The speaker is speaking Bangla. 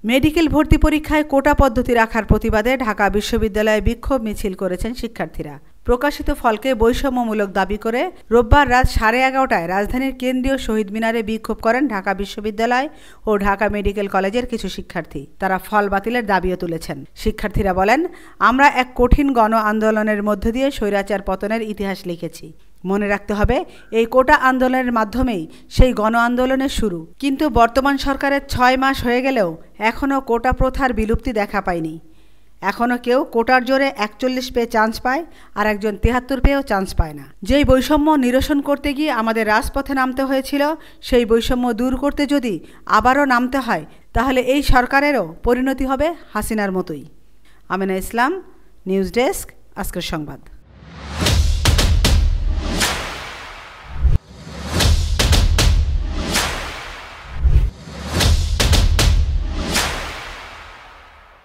মেডিকেল ভর্তি পরীক্ষায় কোটা পদ্ধতি রাখার প্রতিবাদে ঢাকা বিশ্ববিদ্যালয়ে বিক্ষোভ মিছিল করেছেন শিক্ষার্থীরা। প্রকাশিত ফলকে বৈষম্যমূলক দাবি করে রোববার রাত 11:30টায় রাজধানীর কেন্দ্রীয় শহীদ মিনারে বিক্ষোভ করেন ঢাকা বিশ্ববিদ্যালয় ও ঢাকা মেডিকেল কলেজের কিছু শিক্ষার্থী। তারা ফল বাতিলের দাবিও তুলেছেন। শিক্ষার্থীরা বলেন, আমরা এক কঠিন গণ আন্দোলনের মধ্য দিয়ে স্বৈরাচার পতনের ইতিহাস লিখেছি। মনে রাখতে হবে, এই কোটা আন্দোলনের মাধ্যমেই সেই গণ আন্দোলনের শুরু। কিন্তু বর্তমান সরকারের 6 মাস হয়ে গেলেও এখনও কোটা প্রথার বিলুপ্তি দেখা পায়নি। এখনও কেউ কোটার জোরে 41 পেয়ে চান্স পায়, আর একজন 73 পেয়েও চান্স পায় না। যেই বৈষম্য নিরসন করতে গিয়ে আমাদের রাজপথে নামতে হয়েছিল, সেই বৈষম্য দূর করতে যদি আবারও নামতে হয়, তাহলে এই সরকারেরও পরিণতি হবে হাসিনার মতোই। আমিনা ইসলাম, নিউজ ডেস্ক, আজকের সংবাদ।